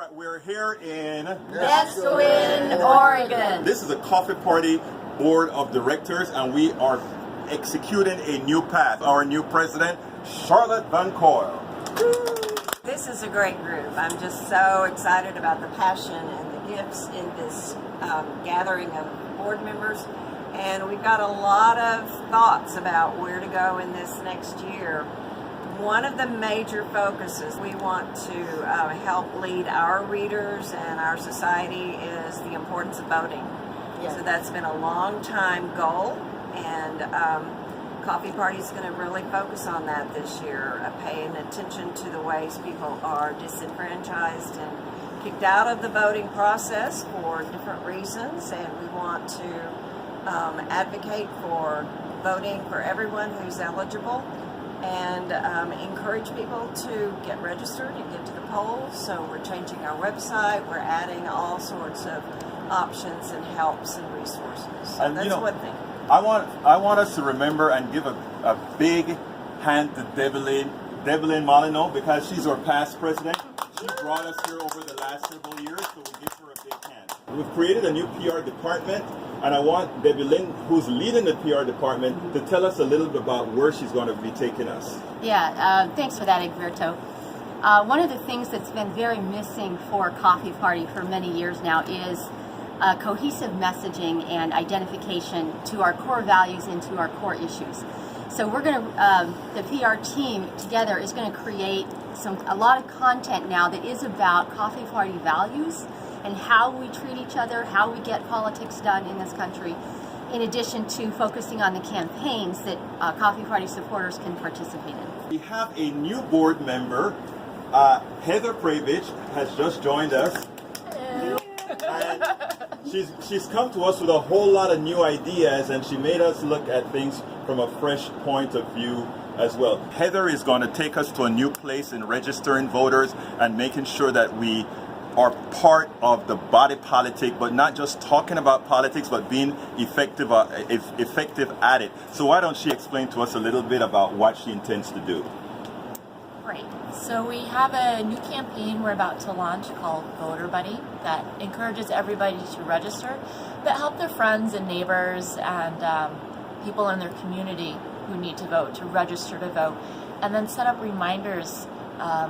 right, we're here in Mascoin, Oregon. This is a coffee party board of directors, and we are executing a new path. Our new president, Charlotte Van Coyle. This is a great group. I'm just so excited about the passion and the gifts in this gathering of board members. And we've got a lot of thoughts about where to go in this next year. One of the major focuses we want to help lead our readers and our society is the importance of voting. Yeah. So that's been a long time goal, and Coffee Party is going to really focus on that this year, paying attention to the ways people are disenfranchised and kicked out of the voting process for different reasons, and we want to advocate for voting for everyone who's eligible, and encourage people to get registered and get to the polls. So we're changing our website, we're adding all sorts of options and helps and resources. So and that's one thing. I want us to remember and give a big hand to Devlin Molyneux, because she's our past president. She brought us here over the last several years, so we give her a big hand. We've created a new PR department, and I want Devlin, who's leading the PR department, to tell us a little bit about where she's going to be taking us. Yeah, thanks for that, Egberto. One of the things that's been very missing for Coffee Party for many years now is cohesive messaging and identification to our core values and to our core issues. So we're going to, the PR team together is going to create a lot of content now that is about Coffee Party values and how we treat each other, how we get politics done in this country, in addition to focusing on the campaigns that Coffee Party supporters can participate in. We have a new board member. Heather Pravich has just joined us. And she's come to us with a whole lot of new ideas, and she made us look at things from a fresh point of view as well. Heather is going to take us to a new place in registering voters and making sure that we are part of the body politic, but not just talking about politics, but being effective at it. So why don't she explain to us a little bit about what she intends to do? Right. So we have a new campaign we're about to launch called Voter Buddy that encourages everybody to register, but help their friends and neighbors and people in their community who need to vote to register to vote, and then set up reminders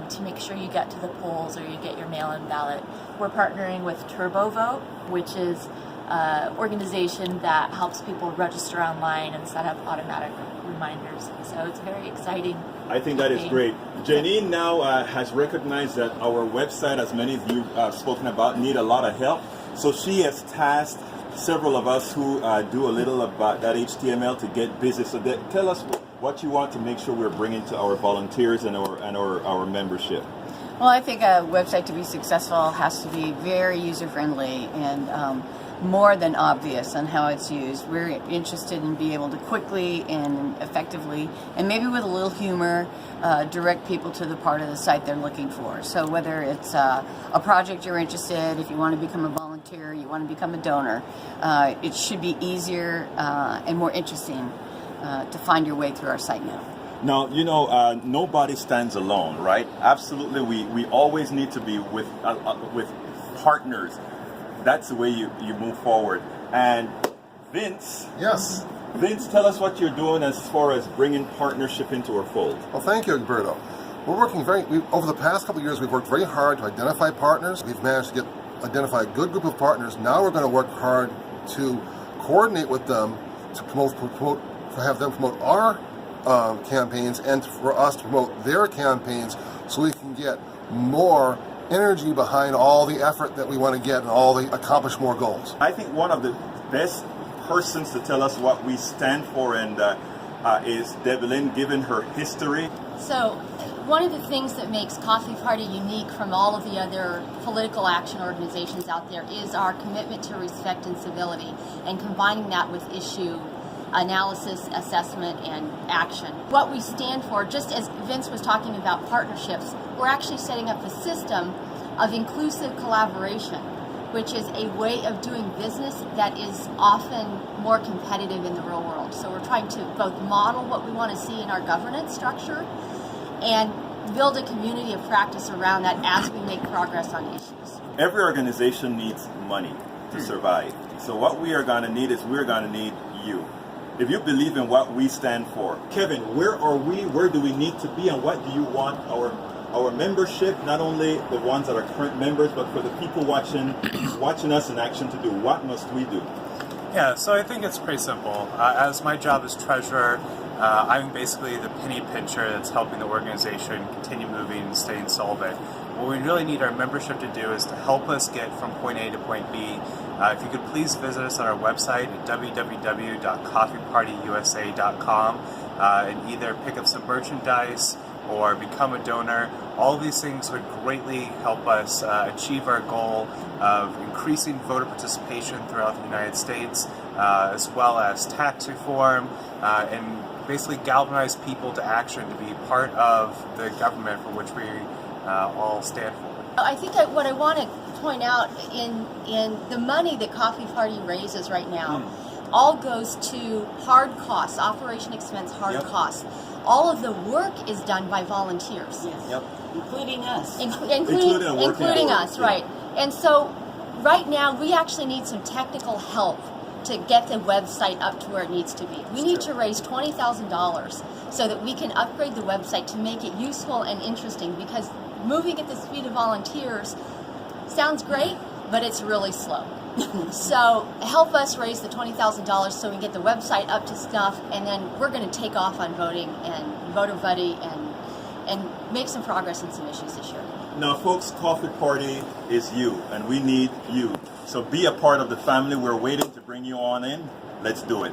to make sure you get to the polls or you get your mail-in ballot. We're partnering with TurboVote, which is an organization that helps people register online and set up automatic reminders. So it's very exciting. I think that is great. Janine now has recognized that our website, as many of you have spoken about, need a lot of help. So she has tasked several of us who do a little about that HTML to get busy. So tell us what you want to make sure we're bringing to our volunteers and our membership. Well, I think a website to be successful has to be very user-friendly and more than obvious on how it's used. We're interested in being able to quickly and effectively, and maybe with a little humor, direct people to the part of the site they're looking for. So whether it's a project you're interested, if you want to become a volunteer, you want to become a donor, it should be easier and more interesting to find your way through our site now. Now, nobody stands alone, right? Absolutely, we always need to be with partners. That's the way you move forward. And Vince. Yes. Vince, tell us what you're doing as far as bringing partnership into our fold. Well, thank you, Egberto. We're working over the past couple of years, we've worked very hard to identify partners. We've managed to identify a good group of partners. Now we're going to work hard to coordinate with them to have them promote our campaigns, and for us to promote their campaigns, so we can get more energy behind all the effort that we want to get and accomplish more goals. I think one of the best persons to tell us what we stand for and is Devlin, given her history. So one of the things that makes Coffee Party unique from all of the other political action organizations out there is our commitment to respect and civility, and combining that with issue analysis, assessment, and action. What we stand for, just as Vince was talking about partnerships, we're actually setting up a system of inclusive collaboration, which is a way of doing business that is often more competitive in the real world. So we're trying to both model what we want to see in our governance structure and build a community of practice around that as we make progress on issues. Every organization needs money to survive. So what we are going to need is we're going to need you. If you believe in what we stand for. Kevin, where are we? Where do we need to be? And what do you want our membership, not only the ones that are current members, but for the people watching us in action to do? What must we do? Yeah, so I think it's pretty simple. As my job as treasurer, I'm basically the penny pincher that's helping the organization continue moving and staying solvent. What we really need our membership to do is to help us get from point A to point B. If you could please visit us on our website at www.coffeepartyusa.com and either pick up some merchandise or become a donor. All of these things would greatly help us achieve our goal of increasing voter participation throughout the United States, as well as tax reform, and basically galvanize people to action to be part of the government for which we all stand for. I think what I want to point out in the money that Coffee Party raises right now all goes to hard costs, operation expense hard costs. All of the work is done by volunteers. Yes. Yep. Including us. Including us, right. And so right now we actually need some technical help to get the website up to where it needs to be. We need to raise $20,000 so that we can upgrade the website to make it useful and interesting, because moving at the speed of volunteers sounds great, but it's really slow. So help us raise the $20,000 so we can get the website up to snuff, and then we're going to take off on voting and Voter Buddy and make some progress on some issues this year. Now, folks, Coffee Party is you, and we need you. So be a part of the family. We're waiting to bring you on in. Let's do it.